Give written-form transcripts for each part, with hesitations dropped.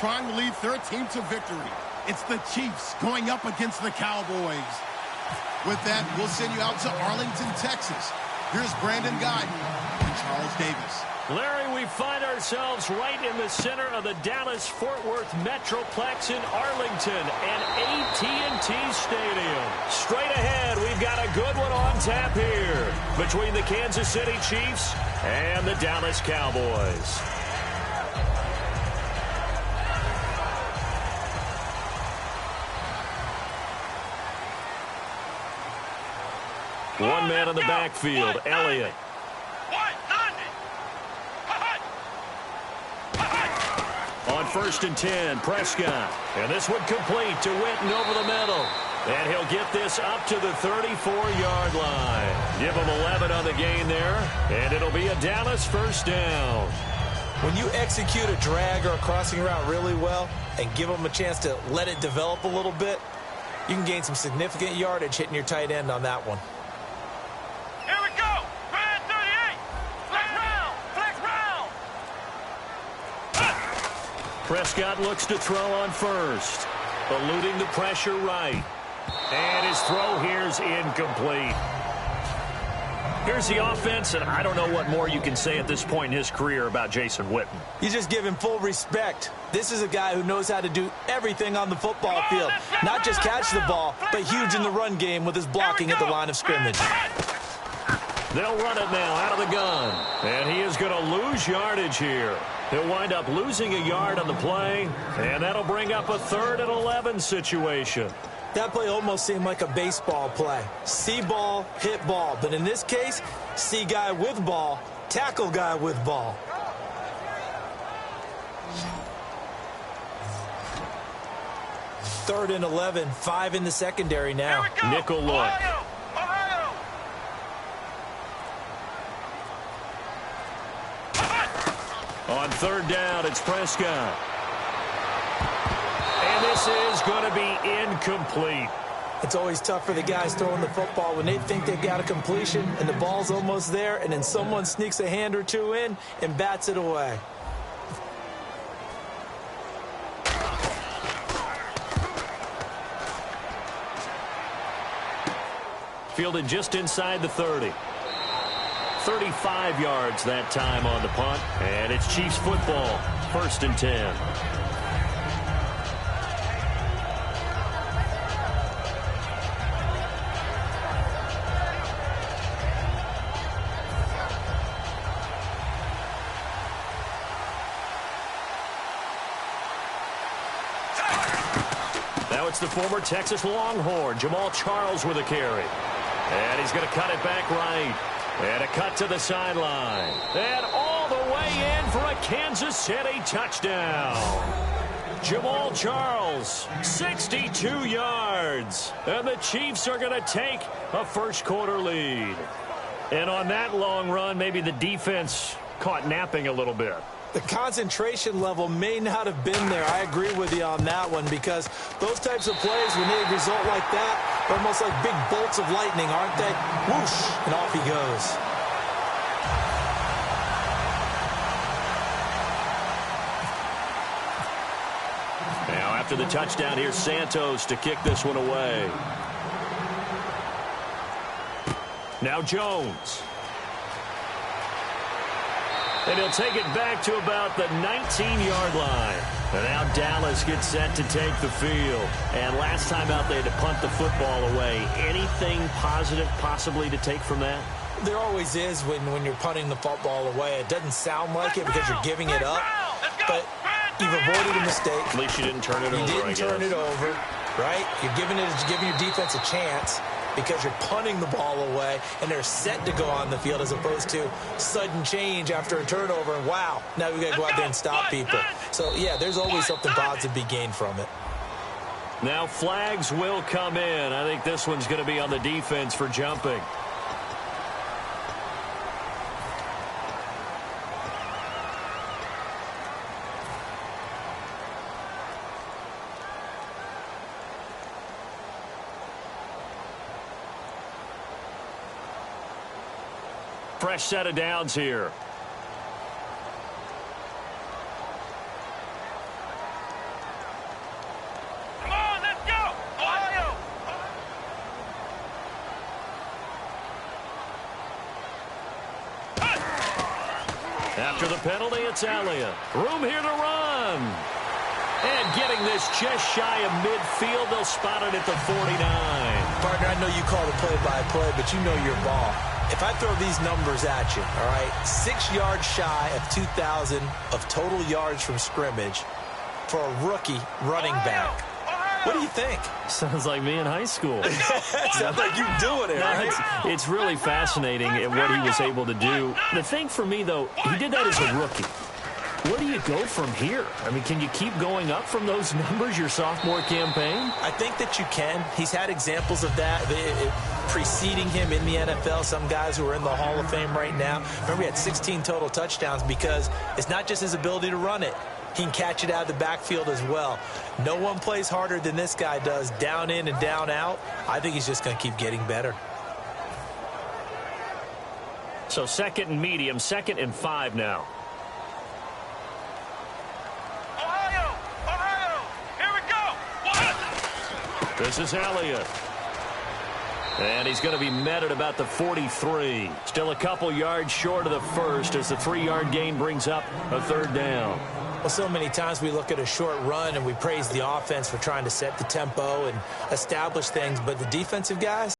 trying to lead their team to victory. It's the Chiefs going up against the Cowboys. With that, we'll send you out to Arlington, Texas. Here's Brandon Guyton and Charles Davis. Larry, we find ourselves right in the center of the Dallas-Fort Worth Metroplex in Arlington and AT&T Stadium. Straight ahead, we've got a good one on tap here between the Kansas City Chiefs and the Dallas Cowboys. One man in the backfield, Elliott. On 1st and 10, Prescott. And this one complete to Witten over the middle. And he'll get this up to the 34-yard line. Give him 11 on the gain there. And it'll be a Dallas first down. When you execute a drag or a crossing route really well and give them a chance to let it develop a little bit, you can gain some significant yardage hitting your tight end on that one. Prescott looks to throw on first, eluding the pressure right. And his throw here's incomplete. Here's the offense, and I don't know what more you can say at this point in his career about Jason Witten. You just give him full respect. This is a guy who knows how to do everything on the football field. Not just catch the ball, but huge in the run game with his blocking at the line of scrimmage. They'll run it now out of the gun. And he is going to lose yardage here. He'll wind up losing a yard on the play, and that'll bring up a 3rd and 11 situation. That play almost seemed like a baseball play. See ball, hit ball. But in this case, see guy with ball, tackle guy with ball. Third and 11, 5 in the secondary now. Nickel look. On 3rd down, it's Prescott. And this is going to be incomplete. It's always tough for the guys throwing the football when they think they've got a completion and the ball's almost there, and then someone sneaks a hand or two in and bats it away. Fielded just inside the 30. 35 yards that time on the punt. And it's Chiefs football. 1st and 10. Now it's the former Texas Longhorn, Jamal Charles, with a carry. And he's going to cut it back right. And a cut to the sideline. And all the way in for a Kansas City touchdown. Jamal Charles, 62 yards. And the Chiefs are going to take a first-quarter lead. And on that long run, maybe the defense caught napping a little bit. The concentration level may not have been there. I agree with you on that one, because those types of plays, when they result like that, they're almost like big bolts of lightning, aren't they? Whoosh, and off he goes. Now after the touchdown, here's Santos to kick this one away. Now Jones. And he'll take it back to about the 19-yard line. And now Dallas gets set to take the field. And last time out, they had to punt the football away. Anything positive possibly to take from that? There always is when you're punting the football away. It doesn't sound like it because you're giving it up, but you've avoided a mistake. At least you didn't turn it over, You didn't turn it over, right? You're giving your defense a chance because you're punting the ball away, and they're set to go on the field as opposed to sudden change after a turnover, and wow, now we've got to go out there and stop people. So, yeah, there's always something positive to be gained from it. Now flags will come in. I think this one's going to be on the defense for jumping. Fresh set of downs here. After the penalty, it's Elliott. Room here to run. And getting this just shy of midfield, they'll spot it at the 49. Partner, I know you call the play-by-play, but you know your ball. If I throw these numbers at you, all right, 6 yards shy of 2,000 of total yards from scrimmage for a rookie running back. What do you think? Sounds like me in high school. Sounds like you doing it, right? It's really fascinating at what he was able to do. The thing for me, though, he did that as a rookie. Where do you go from here? I mean, can you keep going up from those numbers your sophomore campaign? I think that you can. He's had examples of that preceding him in the NFL. Some guys who are in the Hall of Fame right now. Remember, he had 16 total touchdowns because it's not just his ability to run it. He can catch it out of the backfield as well. No one plays harder than this guy does, down in and down out. I think he's just going to keep getting better. So 2nd and medium, 2nd and 5 now. This is Elliott. And he's going to be met at about the 43. Still a couple yards short of the first as the 3-yard gain brings up a 3rd down. Well, so many times we look at a short run and we praise the offense for trying to set the tempo and establish things. But the defensive guys,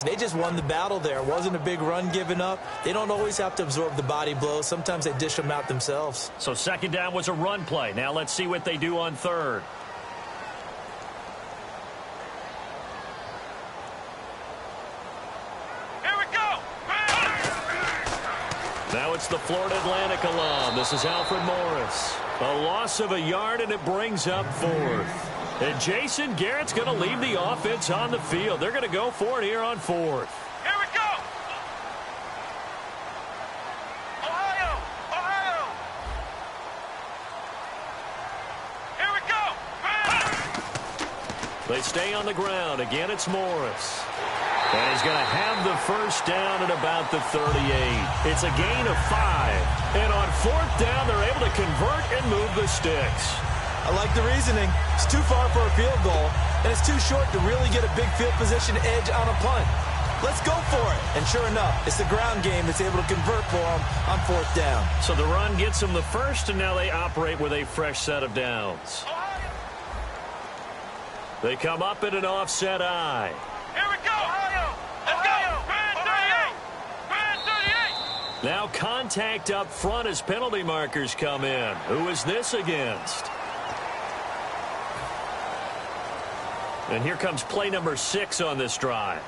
they just won the battle there. It wasn't a big run given up. They don't always have to absorb the body blows. Sometimes they dish them out themselves. So 2nd down was a run play. Now let's see what they do on 3rd. Now it's the Florida Atlantic alum. This is Alfred Morris. A loss of a yard, and it brings up 4th. And Jason Garrett's going to leave the offense on the field. They're going to go for it here on 4th. Here we go. Ohio. Here we go. They stay on the ground. Again, it's Morris. And he's going to have the first down at about the 38. It's a gain of 5. And on 4th down, they're able to convert and move the sticks. I like the reasoning. It's too far for a field goal, and it's too short to really get a big field position edge on a punt. Let's go for it. And sure enough, it's the ground game that's able to convert for them on 4th down. So the run gets them the first, and now they operate with a fresh set of downs. They come up in an offset eye. Here we go. Ohio. Let's go. Brand 38. Brand 38. Now contact up front as penalty markers come in. Who is this against? And here comes play number 6 on this drive.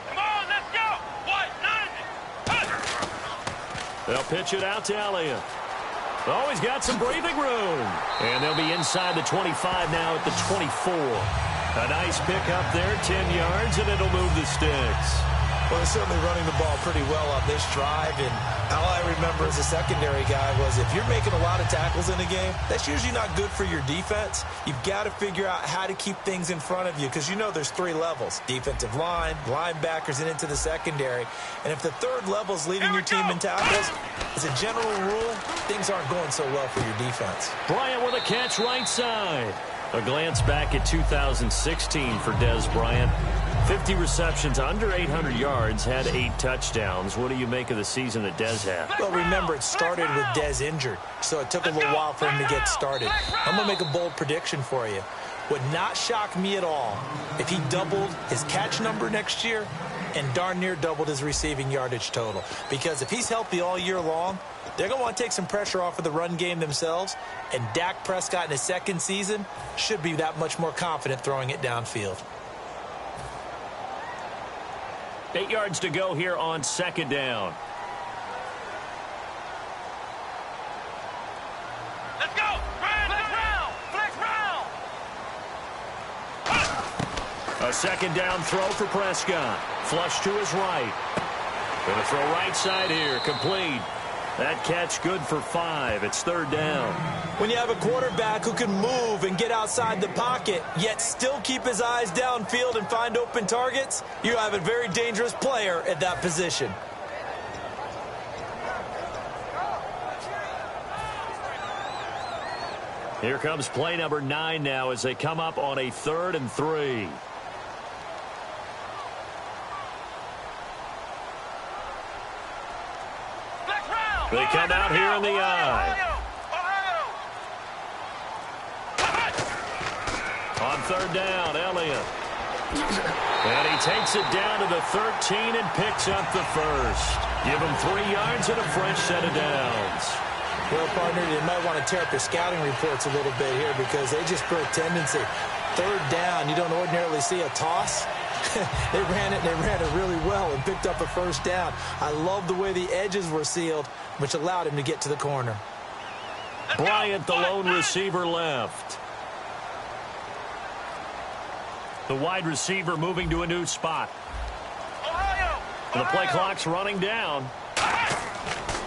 Come on, let's go. What? 90. They'll pitch it out to Elliott. Oh, he's got some breathing room. And they'll be inside the 25 now at the 24. A nice pick up there, 10 yards, and it'll move the sticks. Well, they're certainly running the ball pretty well on this drive, and all I remember as a secondary guy was if you're making a lot of tackles in a game, that's usually not good for your defense. You've got to figure out how to keep things in front of you because you know there's 3 levels, defensive line, linebackers, and into the secondary. And if the 3rd level is leading your team in tackles, as a general rule, things aren't going so well for your defense. Bryant with a catch right side. A glance back at 2016 for Dez Bryant. 50 receptions, under 800 yards, had 8 touchdowns. What do you make of the season that Dez had? Well, remember, it started with Dez injured, so it took a little while for him to get started. I'm going to make a bold prediction for you. Would not shock me at all if he doubled his catch number next year and darn near doubled his receiving yardage total. Because if he's healthy all year long, they're going to want to take some pressure off of the run game themselves, and Dak Prescott in his 2nd season should be that much more confident throwing it downfield. 8 yards to go here on 2nd down. Let's go. Flex round. A 2nd down throw for Prescott. Flush to his right. Going to throw right side here. Complete. That catch good for 5. It's 3rd down. When you have a quarterback who can move and get outside the pocket, yet still keep his eyes downfield and find open targets, you have a very dangerous player at that position. Here comes play number 9 now as they come up on a 3rd and 3. They come out here in the eye. On 3rd down, Elliott. And he takes it down to the 13 and picks up the first. Give him 3 yards and a fresh set of downs. Well, partner, they might want to tear up their scouting reports a little bit here because they just put a tendency. 3rd down, you don't ordinarily see a toss. They ran it really well and picked up a first down. I love the way the edges were sealed, which allowed him to get to the corner. Bryant, the lone receiver, left. The wide receiver moving to a new spot. And the play clock's running down.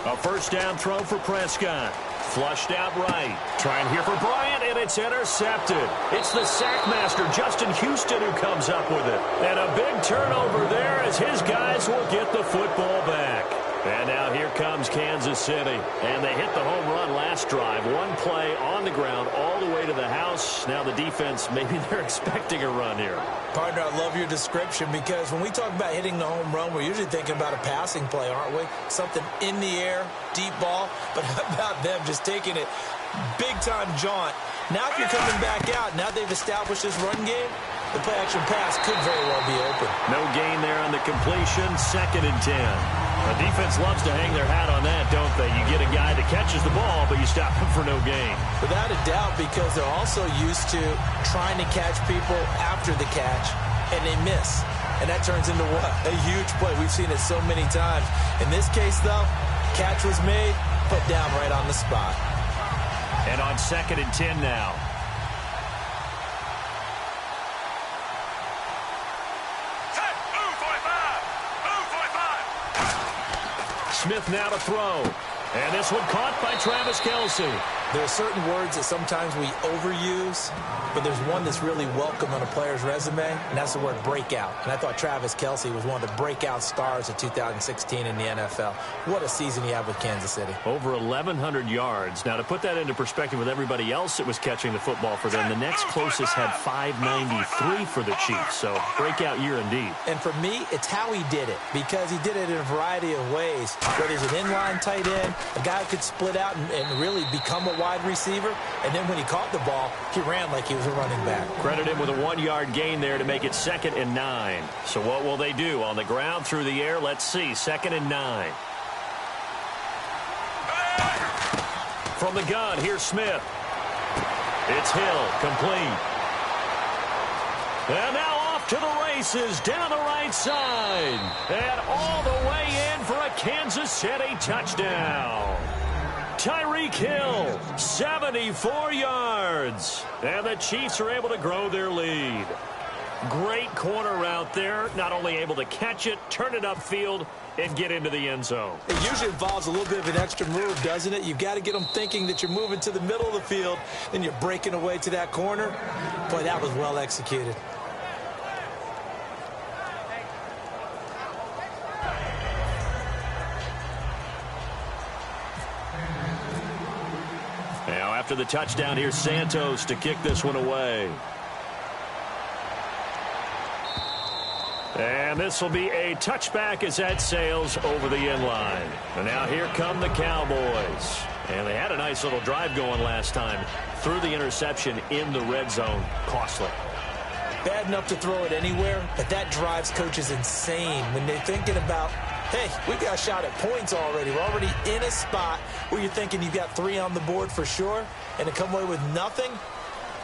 A first down throw for Prescott. Flushed out right. Trying here for Bryant, and it's intercepted. It's the sack master, Justin Houston, who comes up with it. And a big turnover there as his guys will get the football back. And now here comes Kansas City. And they hit the home run last drive. 1 play on the ground all the way to the house. Now the defense, maybe they're expecting a run here. Partner, I love your description because when we talk about hitting the home run, we're usually thinking about a passing play, aren't we? Something in the air, deep ball. But how about them just taking it big-time jaunt? Now if you're coming back out, now they've established this run game, the play-action pass could very well be open. No gain there on the completion, 2nd and 10. The defense loves to hang their hat on that, don't they? You get a guy that catches the ball, but you stop him for no gain. Without a doubt, because they're also used to trying to catch people after the catch, and they miss. And that turns into what? A huge play. We've seen it so many times. In this case, though, catch was made, put down right on the spot. And on 2nd and 10 now. Smith now to throw. And this one caught by Travis Kelce. There are certain words that sometimes we overuse, but there's one that's really welcome on a player's resume, and that's the word breakout. And I thought Travis Kelce was one of the breakout stars of 2016 in the NFL. What a season he had with Kansas City. Over 1,100 yards. Now, to put that into perspective with everybody else that was catching the football for them, the next closest had 593 for the Chiefs. So, breakout year indeed. And for me, it's how he did it, because he did it in a variety of ways. Whether he's an inline tight end, a guy who could split out and really become a wide receiver, and then when he caught the ball, he ran like he was a running back. Credit him with a 1-yard gain there to make it 2nd and 9. So what will they do? On the ground, through the air, let's see. 2nd and 9. From the gun, here's Smith. It's Hill, complete. And now off to the races, down the right side. And all the way in for a Kansas City touchdown. Tyreek Hill, 74 yards. And the Chiefs are able to grow their lead. Great corner route there. Not only able to catch it, turn it upfield, and get into the end zone. It usually involves a little bit of an extra move, doesn't it? You've got to get them thinking that you're moving to the middle of the field, and you're breaking away to that corner. Boy, that was well executed. Now, after the touchdown, here's Santos to kick this one away. And this will be a touchback as that sails over the end line. And now here come the Cowboys. And they had a nice little drive going last time. Threw the interception in the red zone. Costly. Bad enough to throw it anywhere, but that drives coaches insane when they're thinking about, hey, we've got a shot at points already. We're already in a spot where you're thinking you've got 3 on the board for sure, and to come away with nothing,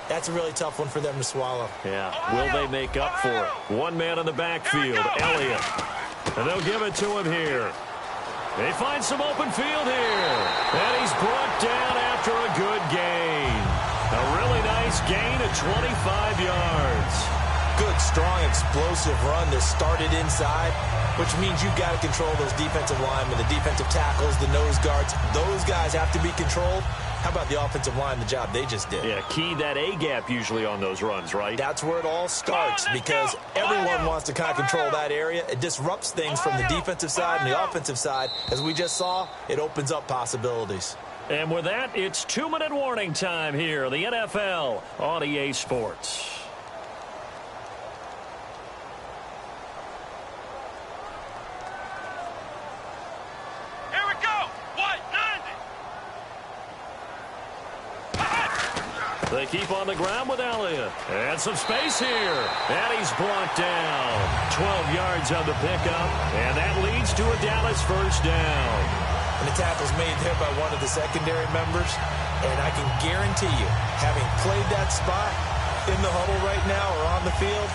that's a really tough one for them to swallow. Yeah, will they make up for it? One man in the backfield, Elliott. And they'll give it to him here. They find some open field here. And he's brought down after a good gain. A really nice gain of 25 yards. Good, strong, explosive run that started inside, which means you've got to control those defensive linemen, the defensive tackles, the nose guards. Those guys have to be controlled. How about the offensive line, the job they just did? Yeah, key that A-gap usually on those runs, right? That's where it all starts, because everyone wants to kind of control that area. It disrupts things from the defensive side and the offensive side. As we just saw, it opens up possibilities. And with that, it's 2-minute warning time here, the NFL on EA Sports. Here we go. White 90. They keep on the ground with Elliott. And some space here. And he's brought down. 12 yards on the pickup. And that leads to a Dallas first down. And the tackle's made there by one of the secondary members. And I can guarantee you, having played that spot in the huddle right now or on the field,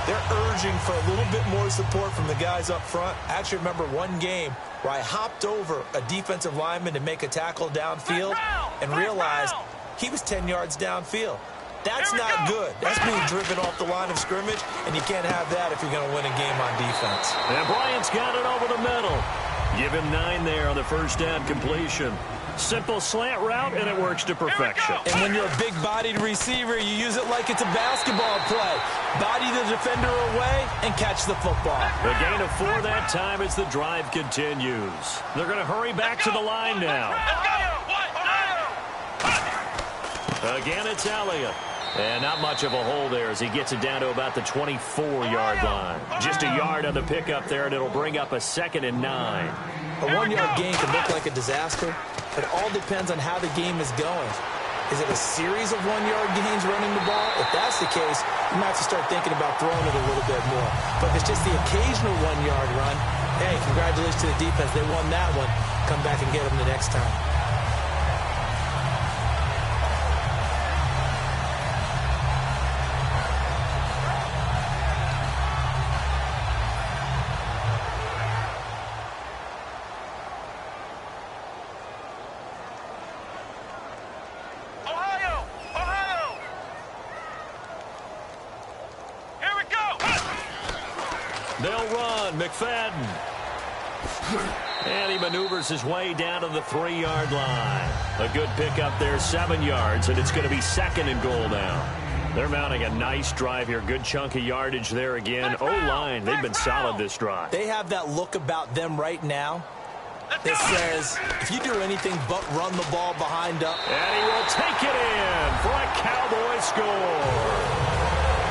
they're urging for a little bit more support from the guys up front. I actually remember one game where I hopped over a defensive lineman to make a tackle downfield and realized he was 10 yards downfield. That's not good. That's being driven off the line of scrimmage, and you can't have that if you're going to win a game on defense. And Bryant's got it over the middle. Give him 9 there on the first down completion. Simple slant route, and it works to perfection. And when you're a big-bodied receiver, you use it like it's a basketball play. Body the defender away and catch the football. The gain of 4 that time as the drive continues. They're going to hurry back to the line now. Again, it's Elliott. And not much of a hole there as he gets it down to about the 24-yard line. Just a yard on the pickup there, and it'll bring up a 2nd and 9. A 1-yard gain can look like a disaster. It all depends on how the game is going. Is it a series of 1-yard gains running the ball? If that's the case, you might have to start thinking about throwing it a little bit more. But if it's just the occasional 1-yard run, hey, congratulations to the defense. They won that one. Come back and get them the next time. They'll run. McFadden. And he maneuvers his way down to the 3-yard line. A good pickup there, 7 yards, and it's going to be 2nd and goal now. They're mounting a nice drive here. Good chunk of yardage there again. O-line, they've been solid this drive. They have that look about them right now that says, if you do anything but run the ball behind up. And he will take it in for a Cowboy score.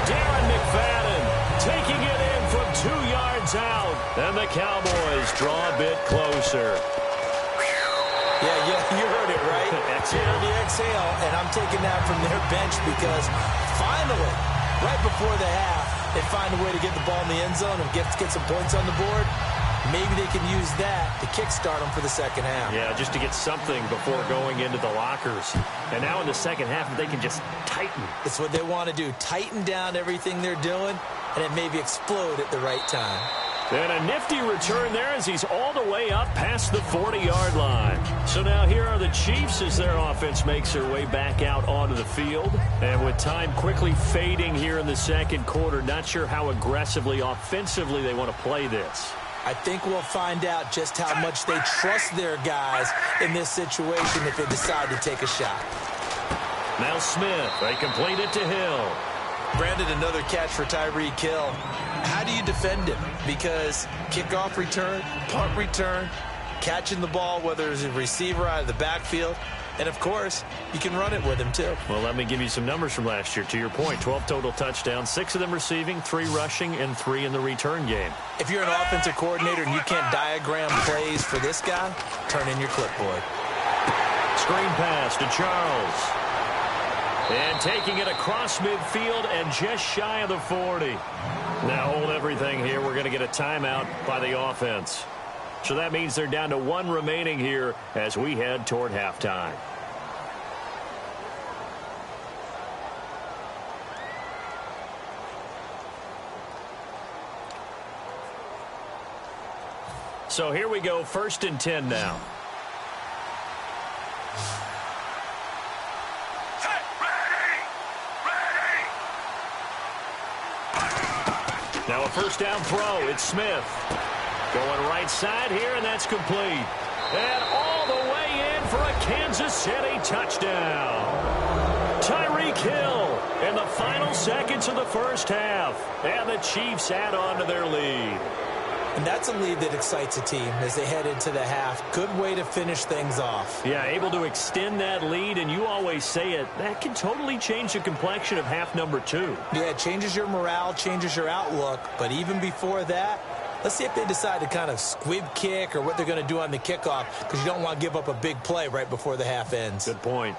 Darren McFadden taking it in from 2 yards out. And the Cowboys draw a bit closer. Yeah, you heard it, right? Exhale. The exhale, and I'm taking that from their bench because finally, right before the half, they find a way to get the ball in the end zone and get some points on the board. Maybe they can use that to kickstart them for the second half. Yeah, just to get something before going into the lockers. And now in the second half, they can just tighten. It's what they want to do. Tighten down everything they're doing, and it maybe explode at the right time. And a nifty return there as he's all the way up past the 40-yard line. So now here are the Chiefs as their offense makes their way back out onto the field. And with time quickly fading here in the second quarter, not sure how aggressively, offensively they want to play this. I think we'll find out just how much they trust their guys in this situation if they decide to take a shot. Now Smith, they complete it to Hill. Brandon, another catch for Tyreek Hill. How do you defend him? Because kickoff return, punt return, catching the ball, whether it's a receiver out of the backfield, and, of course, you can run it with him, too. Well, let me give you some numbers from last year. To your point, 12 total touchdowns, 6 of them receiving, 3 rushing, and 3 in the return game. If you're an offensive coordinator and you can't diagram plays for this guy, turn in your clipboard. Screen pass to Charles. And taking it across midfield and just shy of the 40. Now hold everything here. We're going to get a timeout by the offense. So that means they're down to 1 remaining here as we head toward halftime. So here we go, 1st and 10 now. Now a first down throw. It's Smith. Going right side here, and that's complete. And all the way in for a Kansas City touchdown. Tyreek Hill in the final seconds of the first half. And the Chiefs add on to their lead. And that's a lead that excites a team as they head into the half. Good way to finish things off. Yeah, able to extend that lead, and you always say it, that can totally change the complexion of half number 2. Yeah, it changes your morale, changes your outlook. But even before that, let's see if they decide to kind of squib kick or what they're going to do on the kickoff, because you don't want to give up a big play right before the half ends. Good point.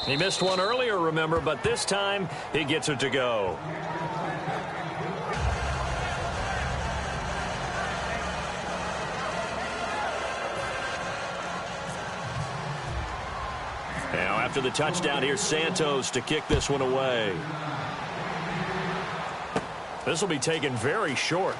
He missed one earlier, remember, but this time he gets it to go. Now, after the touchdown, here's Santos to kick this one away. This will be taken very short.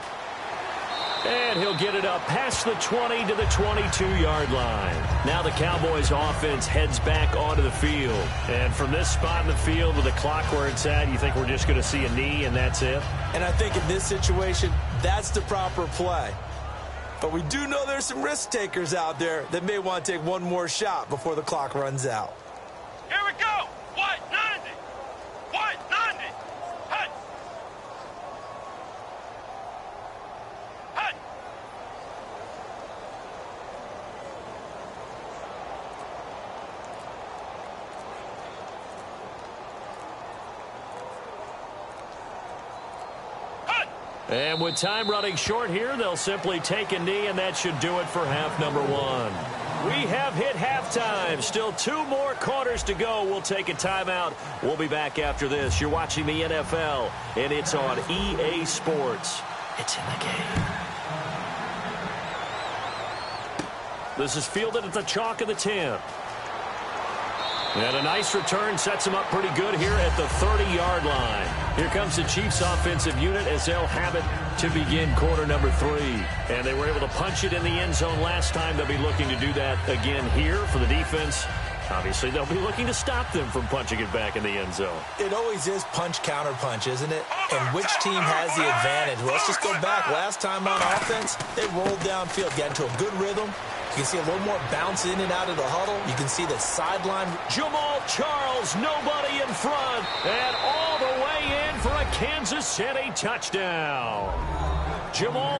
And he'll get it up past the 20 to the 22-yard line. Now the Cowboys offense heads back onto the field. And from this spot in the field with the clock where it's at, you think we're just going to see a knee and that's it? And I think in this situation, that's the proper play. But we do know there's some risk takers out there that may want to take one more shot before the clock runs out. Here we go. White 90. White 90. Hut. Hut. Hut. And with time running short here, they'll simply take a knee, and that should do it for half number 1. We have hit halftime. Still 2 more quarters to go. We'll take a timeout. We'll be back after this. You're watching the NFL, and it's on EA Sports. It's in the game. This is fielded at the chalk of the 10. And a nice return sets him up pretty good here at the 30-yard line. Here comes the Chiefs offensive unit as they'll have it to begin quarter number 3. And they were able to punch it in the end zone last time. They'll be looking to do that again here for the defense. Obviously, they'll be looking to stop them from punching it back in the end zone. It always is punch, counter punch, isn't it? And which team has the advantage? Well, let's just go back. Last time on offense, they rolled downfield, got into a good rhythm. You can see a little more bounce in and out of the huddle. You can see the sideline. Jamal Charles, nobody in front, and all the way in for a Kansas City touchdown. Jamal.